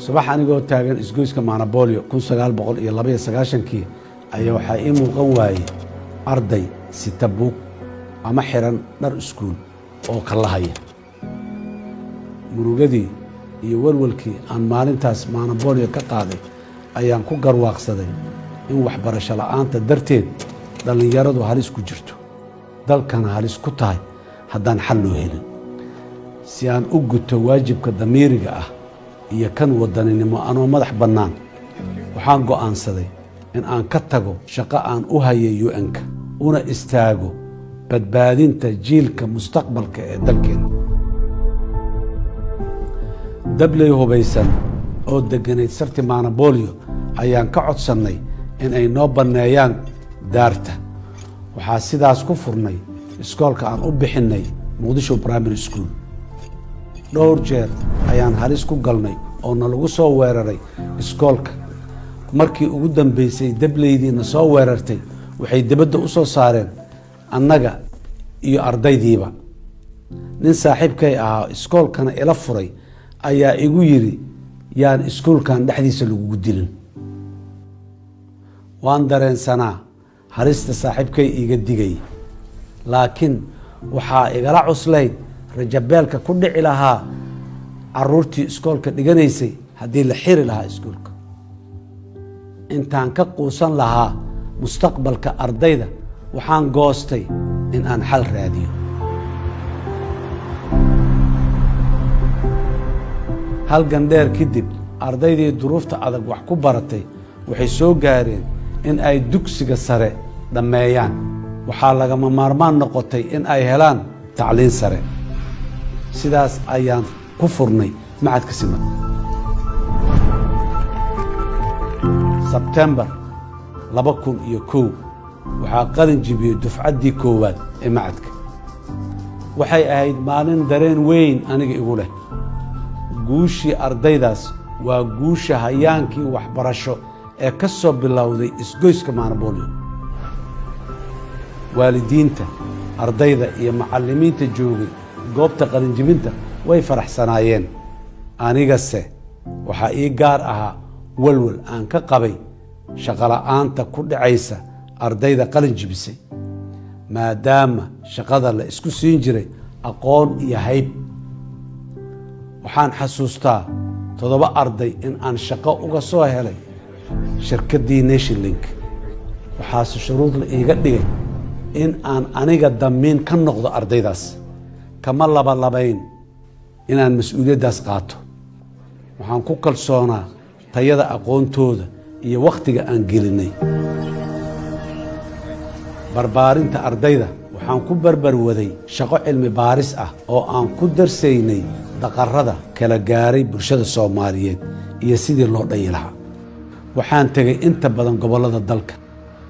subax anigoo taagan isgoyska Maanabolio 1992 ayaa waxaa ii muuqan waayay arday sita buug ama xiran dhar iskuul oo kala haya murugadii iyo walwalkii aan maalintaas Maanabolio ka qaaday ayaan ku garwaaqsaday in waxbarasho la'aanta darteed dhalinyaradu halis ku jirto dalkana halis ku tahay haddaan xal loo helin si aan u guto waajibka damiiriga ah iyo kan wadaninimo anoo madax bannaan waxaan go'aansaday in aan ka tago shaqo aan u hayay UN-ka una istaago badbaadinta jiilka mustaqbalka ee dalkeena dabley hubaysan oo degganayd sarti Maanabolio ayaan ka codsannay in ay noo banneeyaan daarta waxaa sidaas ku furnay iskoolka aan u bixinnay Muqdisho Primary School dhowr jeer ayaan halis ku galnay oo nalagu soo weeraray iskoolka markii ugu dambeysay dableydiina soo weerartay waxay dibadda u soo saareen annaga iyo ardaydiiba nin saaxiibkay ahaa iskoolkana ila furay ayaa igu yiri yaan iskoolkan dhexdiisa lagu dilin waan dareensanaa halista saaxiibkay iga digay laakiin waxaa igala cuslayd rajabeelka ku dhici lahaa caruurtii iskoolka dhiganaysay haddii la xiri lahaa iskoolka intaan ka quusan lahaa mustaqbalka ardayda waxaan goostay in aan xal raadiyo halgan dheer kadib ardaydii duruufta adag wax ku baratay waxay soo gaareen in ay dugsiga sare dhammeeyaan waxaa lagama maarmaan noqotay in ay helaan tacliin sare sidaas ayaan ku furnay macadka Simad September 2001 waxaa qalin jibiyey dufcaddii koowaad ee macadka waxay ahayd maalin dareen weyn aniga igu leh guushii ardaydaas waa guusha hayaankii waxbarasho ee ka soo bilowday isgoyska Maanabolio waalidiinta ardayda iyo macallimiinta joogay goobta qalinjibinta way faraxsanaayeen anigase waxaa ii gaar ahaa walwal aan ka qabay shaqo la'aanta ku dhacaysa ardayda qalin jibisay maadaama shaqada la isku siin jiray aqoon iyo hayb waxaan xasuustaa 7 arday in aan shaqo uga soo helay shirkaddii Nationlink waxaase shuruud la iiga dhigay in aan aniga damiin ka noqdo ardaydaas kama labalabayn inaan mas'uuliyaddaas qaato waxaan ku kalsoonaa tayada aqoontooda iyo wakhtiga aan gelinay barbaarinta ardayda waxaan ku barbarwaday shaqo cilmi baaris ah oo aan ku darsaynay daqarrada kala gaaray bulshada Soomaaliyeed iyo sidii loo dhayi lahaa waxaan tegay inta badan gobollada dalka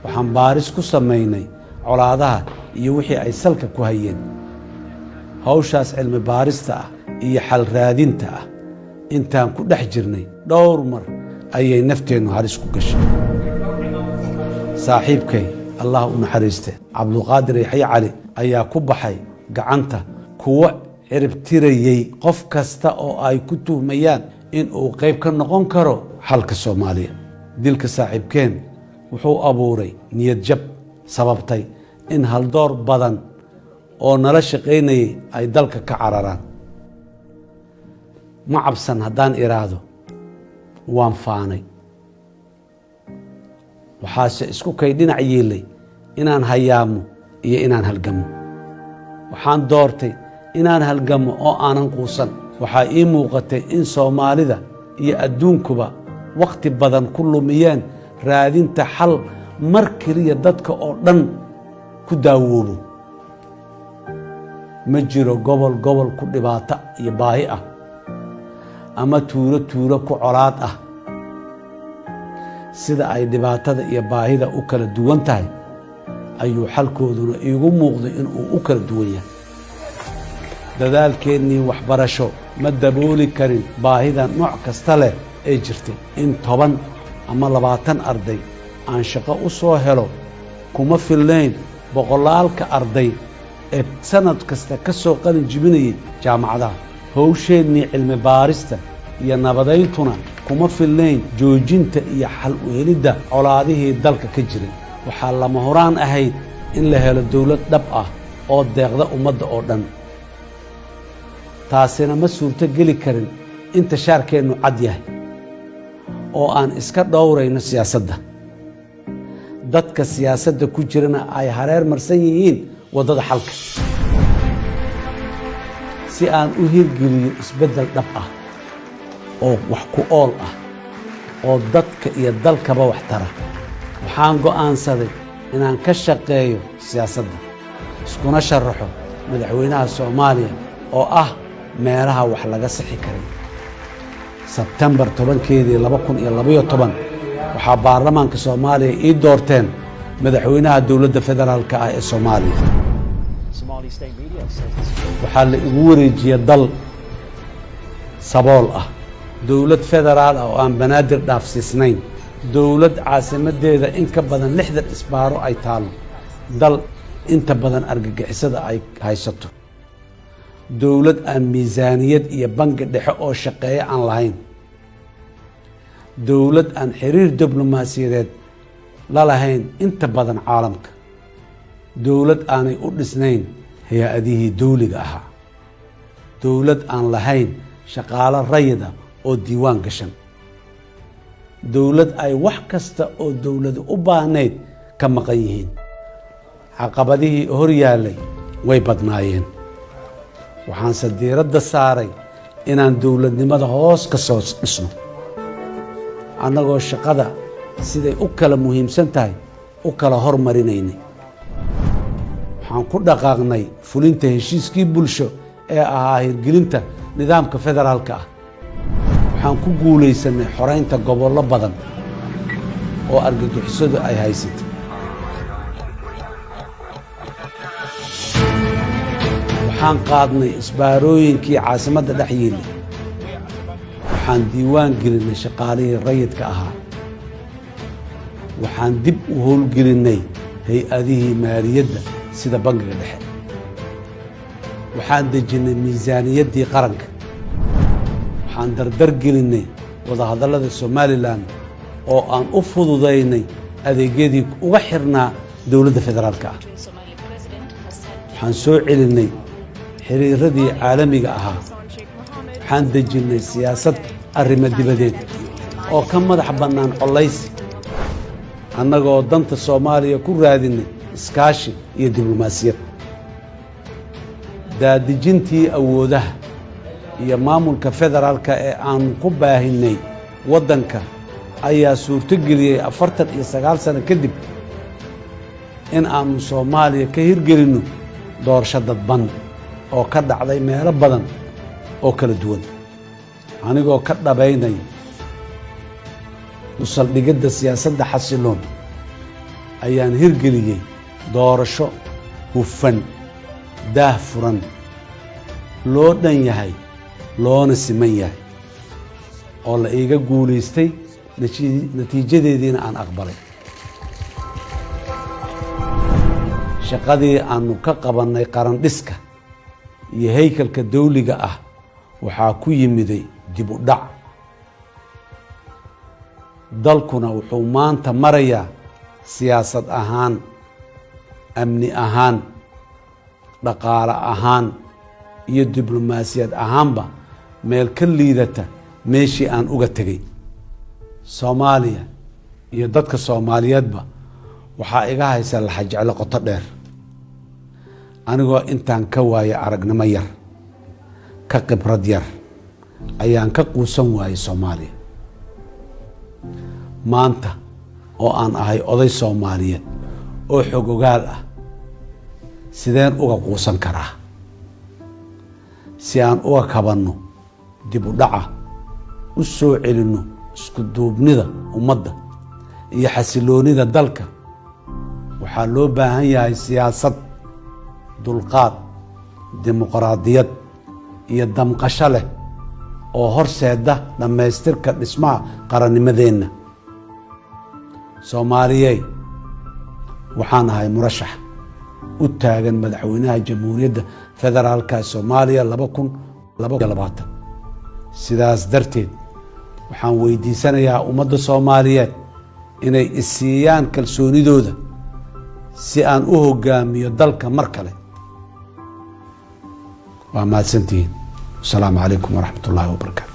waxaan baaris ku samaynay colaadaha iyo wixii ay salka ku hayeen hawshaas cilmi baarista ah iyo xal raadinta ah intaan ku dhex jirnay dhowr mar ayay nafteennu halis ku gashay saaxiibkay allah u naxariiste Cabdulqaadir Yaxya Cali ayaa ku baxay gacanta kuwa ciribtirayay qof kasta oo ay ku tuhmayaan in uu qayb ka noqon karo xalka Soomaaliya dilka saaxiibkeen wuxuu abuuray niyad jab sababtay in haldoor badan oo nala shaqaynayay ay dalka ka cararaan ma cabsan haddaan iraahdo waan faanay waxaase isku kay dhinac yeelay inaan hayaamo iyo inaan halgamo waxaan doortay inaan halgamo oo aanan quusan waxaa ii muuqatay in Soomaalida iyo adduunkuba waqti badan ku lumiyeen raadinta xal mar kaliya dadka oo dhan ku daawoobo ma jiro gobol ku dhibaato iyo baahi ah ama tuulo ku colaad ah sida ay dhibaatada iyo baahida u kala duwan tahay ayuu xalkooduna iigu muuqday in uu u kala duwan yahay dadaalkeennii waxbarasho ma dabooli karin baahida nooc kasta leh ee jirtay in 10 ama 20 arday aan shaqo u soo helo kuma filnayn boqolaalka arday ee sanad kasta ka soo qalin jibinayay jaamacadaha hawsheennii cilmi baarista iyo nabadayntuna kuma filnayn joojinta iyo xal u helidda colaadihii dalka ka jiray. waxaa lama horaan ahayd in la helo dowlad dhab ah oo deeqda ummadda oo dhan. taasina ma suurto geli karin inta shaarkeennu cad yahay oo aan iska dhowrayno siyaasadda. dadka siyaasadda ku jirana ay hareer marsan yihiin waddada xalka. si aan u hirgeliyo isbeddel dhab ah oo wax ku ool ah oo dadka iyo dalkaba wax tara, waxaan go'aansaday inaan ka shaqeeyo siyaasadda, iskuna sharaxo madaxweynaha Soomaaliya oo ah meelaha wax laga sixi karay. Sebtembar 10keedii 2012 waxaa baarlamaanka Soomaaliya ii doorteen madaxweynaha dowladda federaalka ah ee Soomaaliya. waxaa la igu wareejiyay dal sabool ah, dowlad federaal ah oo aan banaadir dhaafsiisnayn, dowlad caasimadeeda in ka badan 60 isbaaro ay taalo, dal inta badan argagixisada ay haysato, dowlad aan miisaaniyad iyo bangi dhexe oo shaqeeya aan lahayn, dowlad aan xiriir diblomaasiyadeed la lahayn inta badan caalamka, dowlad aanay u dhisnayn hay-adihii dawliga ahaa, dowlad aan lahayn shaqaalo rayida oo diiwaan gashan, dowlad ay wax kasta oo dowladu u baahnayd ka maqan yihiin. caqabadihii hor yaallay way badnaayeen. waxaanse diiradda saaray inaan dowladnimada hoos ka soo dhisno, annagoo shaqada siday u kala muhiimsan tahay u kala hormarinaynay. waxaan ku dhaqaaqnay fulinta heshiiskii bulsho ee ahaa hirgelinta nidaamka federaalka ah. waxaan ku guulaysanay xoraynta gobollo badan oo argagixisadu ay haysatay. waxaan qaadnay isbaarooyinkii caasimadda dhex yiilay. waxaan diiwaan gelinay shaqaalihii rayidka ahaa. waxaan dib u howlgelinay hay-adihii maaliyadda sida bangiga dhexe. waxaan dejinnay miisaaniyaddii qaranka. waxaan dardar gelinay wadahadallada Somalilan oo aan u fududaynay adeegyadii uga xirnaa dowladda federaalka ah. waxaan soo celinay xiriiradii caalamiga ahaa. waxaan dejinnay siyaasad arrimo dibadeed oo ka madax bannaan colaysi, annagoo danta Soomaaliya ku raadinay iskaashi iyo diblomaasiyad. daadejintii awoodaha iyo maamulka federaalka ee aanu ku baahinay waddanka ayaa suurto geliyey 49 sano kadib in aanu Soomaaliya ka hirgelinno doorasho dadban oo ka dhacday meelo badan oo kala duwan. anigoo ka dhabaynaya u saldhigidda siyaasadda xasiloon ayaan hirgeliyey doorasho hufan, daah furan, loo dhan yahay, loona siman yahay, oo la iiga guulaystay natiijadeediina aan aqbalay. shaqadii aanu ka qabannay qaran dhiska iyo haykalka dawliga ah waxaa ku yimiday dib u dhac. dalkuna wuxuu maanta marayaa siyaasad ahaan, amni ahaan, dhaqaale ahaan iyo diblomaasiyad ahaanba meel ka liidata meeshii aan uga tegey. Soomaaliya iyo dadka Soomaaliyeedba waxaa iga haysa laxajeclo qoto dheer. anigoo intaan ka waaya aragnimo yar, ka khibrad yar, ayaan ka quusan waayay Soomaaliya. maanta oo aan ahay oday Soomaaliyeed oo xog ogaal ah, sideen uga quusan karaa? si aan uga kabanno dib u dhaca, u soo celinno isku duubnida ummadda iyo xasiloonida dalka, waxaa loo baahan yahay siyaasad, dulqaad, dimuqraadiyad iyo damqasho leh oo horseeda dhammaystirka dhismaha qarannimadeenna. Soomaaliyey, waxaan ahay murashax u taagan madaxweynaha Jamhuuriyadda Federaalka Soomaaliya 2020. sidaas darteed waxaan weydiisanayaa ummadda soomaaliyeed inay isiiyaan kalsoonidooda si aan u hogaamiyo dalka mar kale. waa mahadsantihiin. asalaamu calaykum waraxmat ullaahi wabarakaatu.